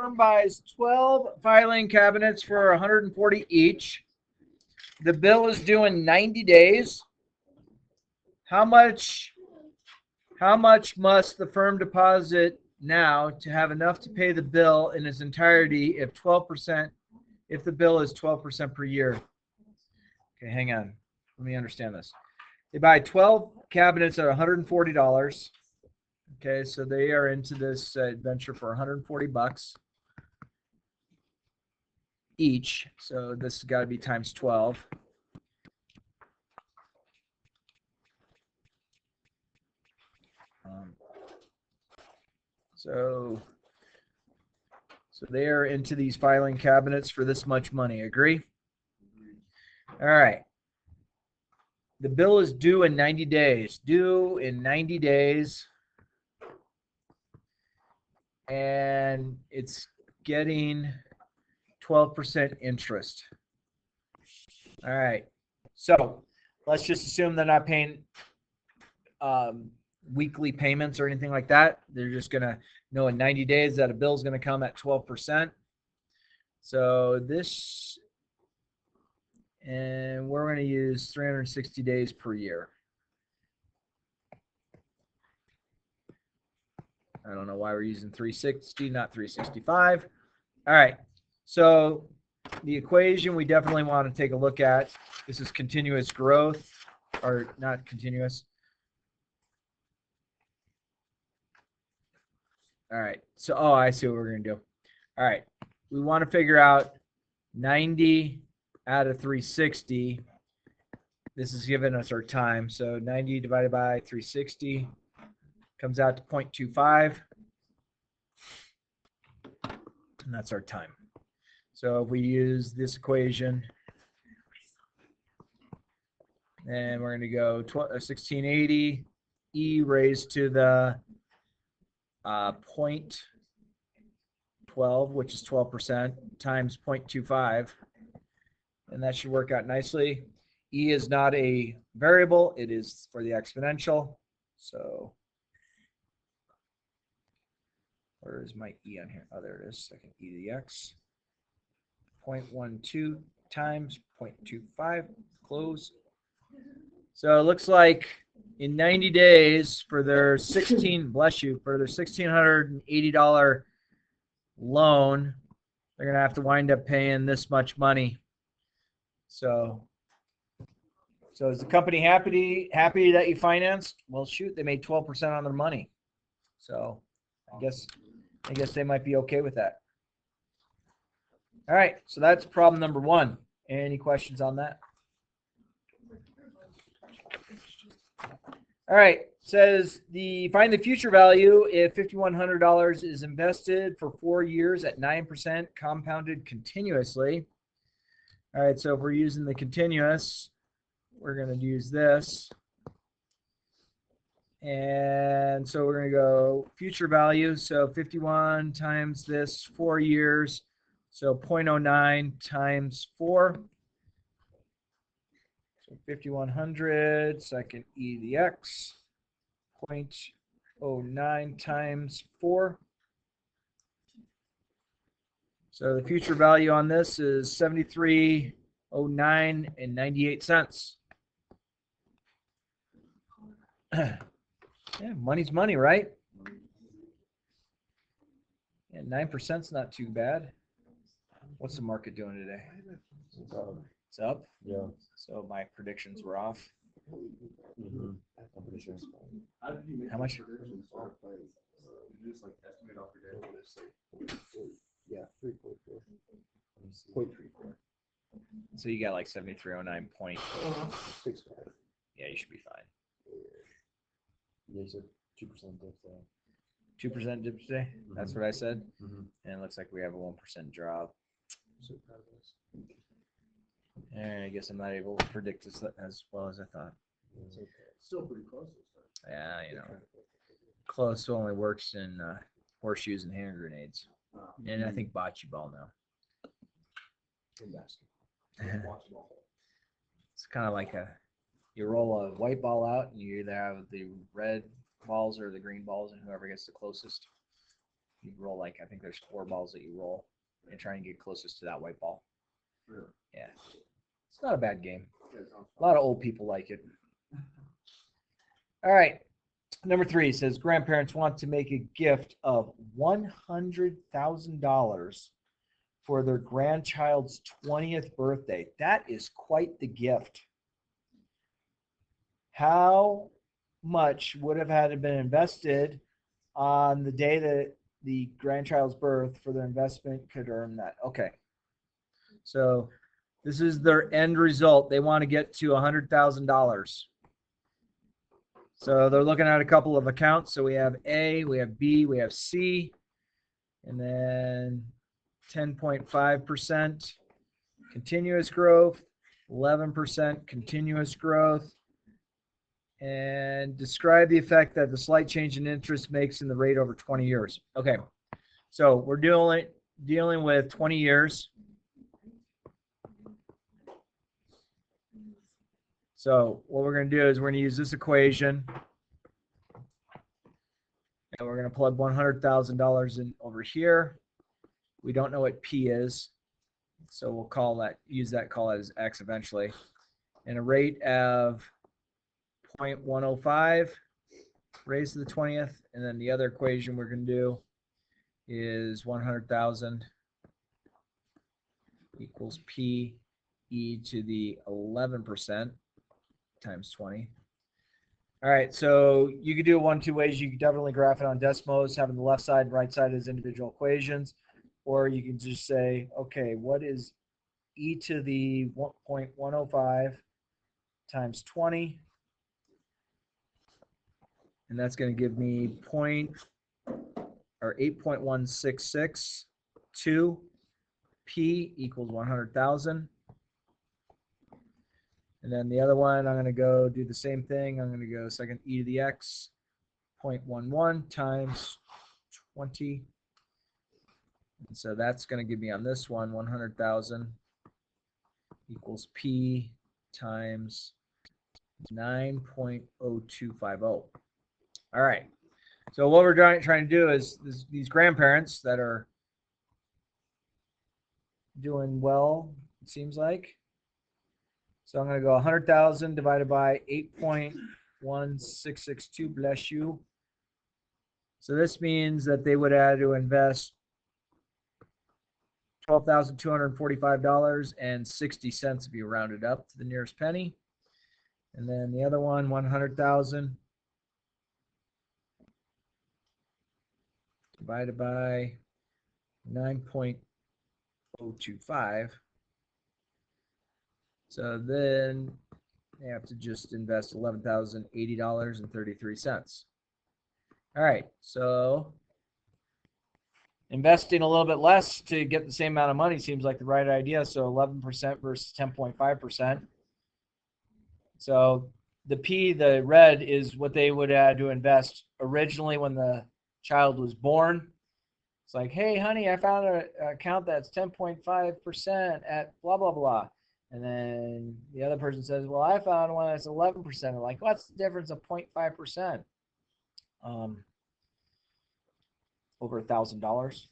firm buys 12 filing cabinets for 140 each. The bill is due in 90 days. How much must the firm deposit now to have enough to pay the bill in its entirety if the bill is 12% per year? Okay, hang on. Let me understand this. They buy 12 cabinets at $140. Okay, so they are into this adventure for 140 bucks each. So this has got to be times 12. So they are into these filing cabinets for this much money. Agree? All right. The bill is due in 90 days. Due in 90 days. And it's getting 12% interest. All right. So let's just assume they're not paying weekly payments or anything like that. They're just going to know in 90 days that a bill is going to come at 12%. So this, and we're going to use 360 days per year. I don't know why we're using 360, not 365. All right. So the equation we definitely want to take a look at. This is continuous growth, or not continuous. All right. So, oh, I see what we're going to do. All right. We want to figure out 90 out of 360. This is giving us our time. So 90 divided by 360 comes out to 0.25. And that's our time. So if we use this equation, and we're going to go 1680 e raised to the 0.12, which is 12%, times 0.25. And that should work out nicely. E is not a variable. It is for the exponential. So where is my E on here? Oh, there it is. Second e to the x. 0.12 times 0.25. Close. So it looks like in 90 days for their $1,680 loan, they're going to have to wind up paying this much money. So is the company happy that you financed? Well, shoot, they made 12% on their money. So I guess they might be okay with that. All right, so that's problem number 1. Any questions on that? All right, says find the future value if $5,100 is invested for 4 years at 9% compounded continuously. All right, so if we're using the continuous, we're going to use this. And so we're going to go future value. So 51 times this 4 years. So 0.09 times 4. So 5,100, second e to the x. 0.09 times 4. So the future value on this is $73.09 and 98 cents. Yeah, money's money, right? And 9% is not too bad. What's the market doing today? It's up? Yeah. So my predictions were off. Mm-hmm. I'm pretty sure. How much? Yeah, 3.4. So you got like 73.09 point. 6. Yeah, you should be fine. Yeah, so 2% dip there. 2% dip today? Mm-hmm. That's what I said? Mm-hmm. And it looks like we have a 1% drop. So proud of us. And I guess I'm not able to predict this as well as I thought. It's okay. Still pretty close this time. Yeah, you know. Close only works in horseshoes and hand grenades. And I think bocce ball now. In basketball. It's kind of like you roll a white ball out and you either have the red balls or the green balls, and whoever gets the closest. You roll like, I think there's 4 balls that you roll and try and get closest to that white ball. Really? Yeah. It's not a bad game. Yeah, it sounds A lot of old people like it. All right. Number 3 says grandparents want to make a gift of $100,000 for their grandchild's 20th birthday. That is quite the gift. How much would have had to been invested on the day that the grandchild's birth for their investment could earn that? Okay. So this is their end result. They want to get to $100,000. So they're looking at a couple of accounts. So we have A, we have B, we have C, and then 10.5% continuous growth, 11% continuous growth, and describe the effect that the slight change in interest makes in the rate over 20 years. Okay, so we're dealing with 20 years. So what we're going to do is we're going to use this equation, and we're going to plug $100,000 in over here. We don't know what P is, so we'll call that as X eventually. And a rate of 0.105 raised to the 20th, and then the other equation we're going to do is 100,000 equals P e to the 11% times 20. All right, so you could do it 1-2 ways. You could definitely graph it on Desmos, having the left side and right side as individual equations, or you can just say, okay, what is e to the 0.105 times 20? And that's going to give me 8.1662. P equals 100,000. And then the other one, I'm going to go do the same thing. I'm going to go second e to the x, 0.11 times 20. And so that's going to give me on this one, 100,000 equals P times 9.0250. All right. So what we're trying to do is these grandparents that are doing well, it seems like. So I'm going to go 100,000 divided by 8.1662, bless you. So this means that they would have to invest $12,245.60 if you rounded up to the nearest penny. And then the other one, 100,000 divided by 9.025. So then they have to just invest $11,080.33. All right, so investing a little bit less to get the same amount of money seems like the right idea. So 11% versus 10.5%. So the P, the red, is what they would have to invest originally when the child was born. It's like, hey, honey, I found an account that's 10.5% at blah, blah, blah. And then the other person says, well, I found one that's 11%. They're like, what's the difference of 0.5%? Over $1,000.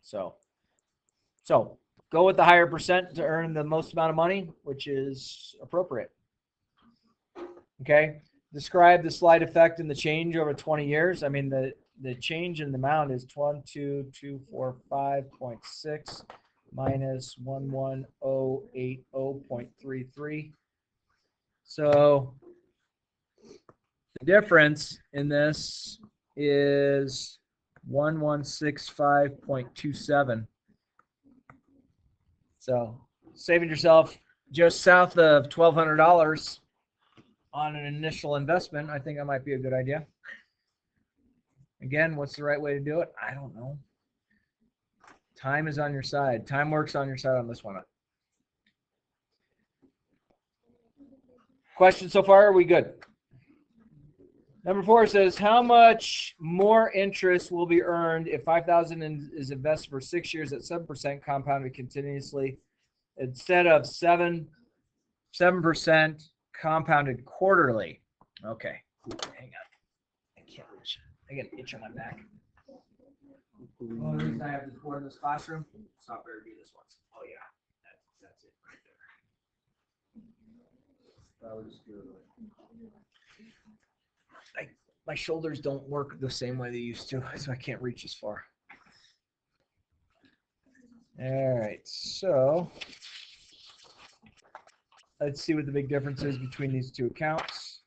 So go with the higher percent to earn the most amount of money, which is appropriate. Okay. Describe the slight effect in the change over 20 years. I mean, the change in the amount is 12245.6 minus 11080.33. So the difference in this is 1165.27. So saving yourself just south of $1,200 on an initial investment, I think that might be a good idea. Again, what's the right way to do it? I don't know. Time is on your side. Time works on your side on this one. Questions so far? Are we good? Number 4 says, how much more interest will be earned if $5,000 is invested for 6 years at 7% compounded continuously instead of 7% compounded quarterly? Okay. Hang on. I can't reach. I get an itch on my back. The only reason I have this board in this classroom, stop better do this once. Oh yeah, that's it right there. That was good. My shoulders don't work the same way they used to, so I can't reach as far. All right, so let's see what the big difference is between these two accounts.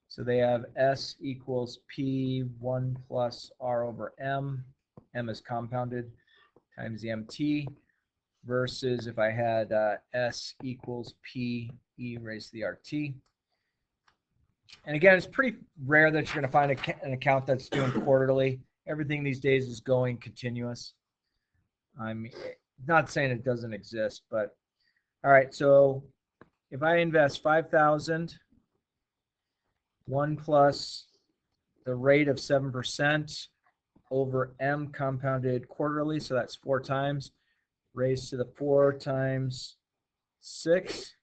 So they have S equals P1 plus R over M. M is compounded times the MT versus if I had S equals P E raised to the RT. And again, it's pretty rare that you're going to find an account that's doing quarterly. Everything these days is going continuous. I'm not saying it doesn't exist, but all right. So if I invest 5,000, 1 plus the rate of 7% over M compounded quarterly, so that's 4 times, raised to the 4 times 6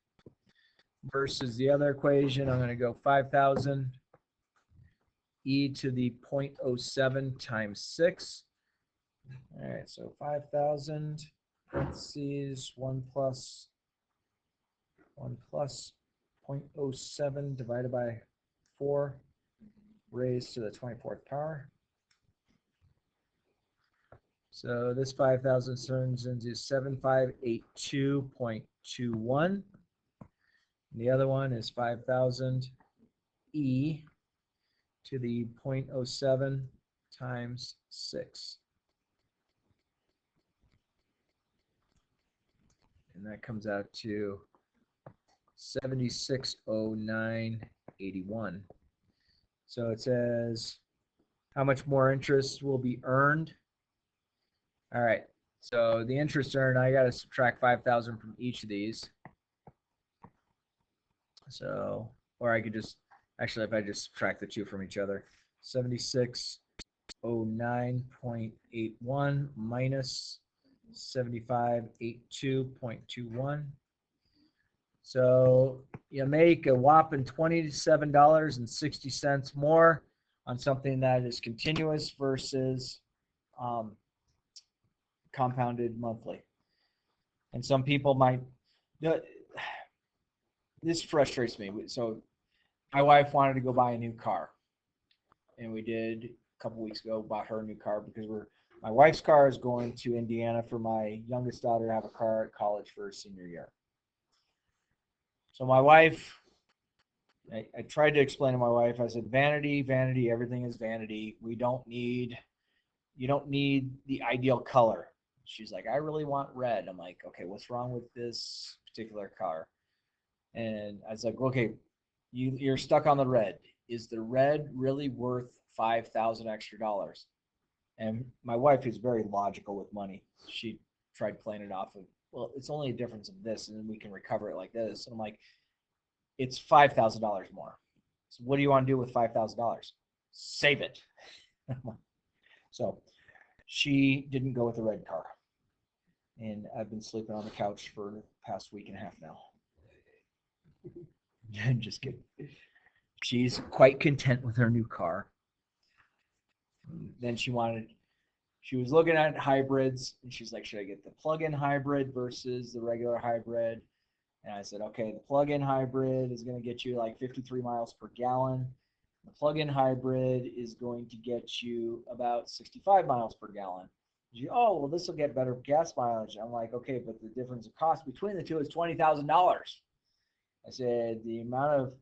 versus the other equation. I'm going to go 5,000 e to the 0.07 times 6. All right, so 5,000 parentheses 1 plus 0.07 divided by 4 raised to the 24th power. So this 5,000 turns into 7582.21. The other one is 5,000 e to the 0.07 times 6. And that comes out to 7609.81. So it says how much more interest will be earned. All right, so the interest earned, I got to subtract 5,000 from each of these. So, or I could just, actually, if I just subtract the two from each other, 7609.81 minus 7582.21. So you make a whopping $27.60 more on something that is continuous versus compounded monthly. And some people might, this frustrates me. So my wife wanted to go buy a new car, and we did a couple weeks ago, bought her a new car because my wife's car is going to Indiana for my youngest daughter to have a car at college for her senior year. So my wife, I tried to explain to my wife, I said, vanity, vanity, everything is vanity. You don't need the ideal color. She's like, I really want red. I'm like, okay, what's wrong with this particular car? And I was like, okay, you're stuck on the red. Is the red really worth $5,000 extra dollars? And my wife is very logical with money. She tried playing it off of, well, it's only a difference of this, and then we can recover it like this. And I'm like, it's $5,000 more. So what do you want to do with $5,000? Save it. So she didn't go with the red car. And I've been sleeping on the couch for the past week and a half now. I'm just kidding. She's quite content with her new car. Then she was looking at hybrids, and she's like, should I get the plug-in hybrid versus the regular hybrid? And I said, okay, the plug-in hybrid is going to get you like 53 miles per gallon. The plug-in hybrid is going to get you about 65 miles per gallon. Oh, well, this will get better gas mileage. I'm like, okay, but the difference of cost between the two is $20,000. I said, the amount of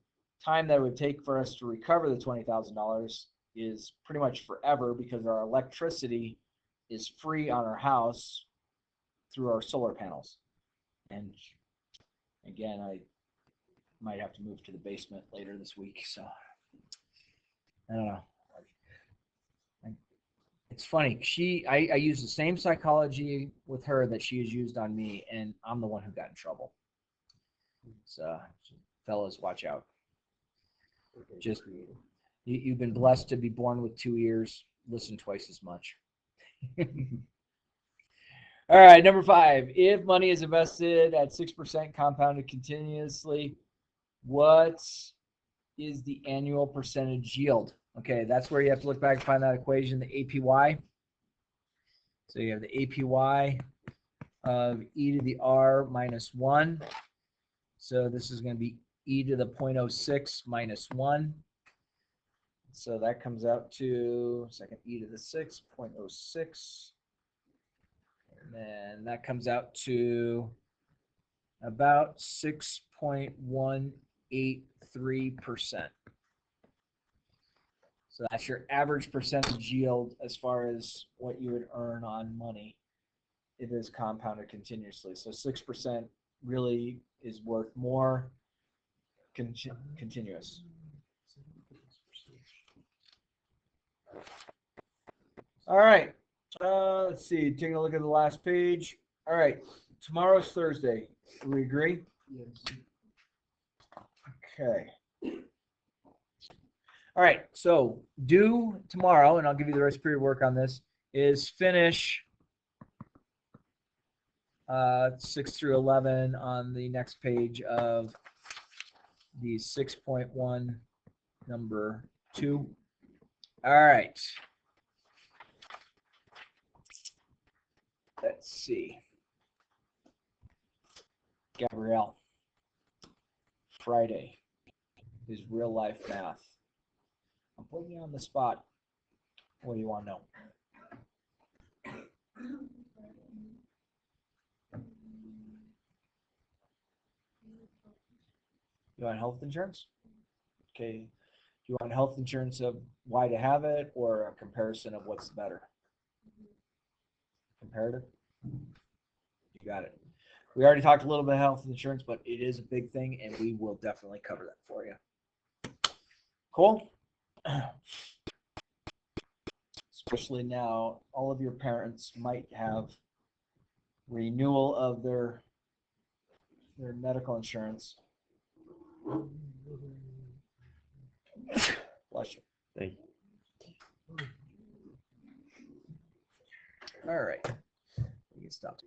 time that it would take for us to recover the $20,000 is pretty much forever because our electricity is free on our house through our solar panels. And again, I might have to move to the basement later this week, so I don't know. It's funny. I use the same psychology with her that she has used on me, and I'm the one who got in trouble. So, fellas, watch out. Just you've been blessed to be born with 2 ears. Listen twice as much. All right, number 5. If money is invested at 6% compounded continuously, what is the annual percentage yield. Okay, that's where you have to look back and find that equation, the APY. So you have the APY of e to the r minus 1. So this is going to be e to the 0.06 minus 1. So that comes out to second e to the 6, 0.06. And then that comes out to about 6.183%. So that's your average percentage yield as far as what you would earn on money. It is compounded continuously. So 6% really is worth more continuous. All right. Let's see. Taking a look at the last page. All right. Tomorrow's Thursday. Do we agree? Yes. Okay. All right. So due tomorrow, and I'll give you the rest of your work on this, is finish 6 through 11 on the next page of the 6.1 number 2. All right. Let's see. Gabrielle. Friday is real life math. I'm putting you on the spot. What do you want to know? You want health insurance? Okay. Do you want health insurance of why to have it or a comparison of what's better? Comparative? You got it. We already talked a little bit about health insurance, but it is a big thing, and we will definitely cover that for you. Cool? Especially now, all of your parents might have renewal of their medical insurance. Bless you. Thank you. All right. We can stop.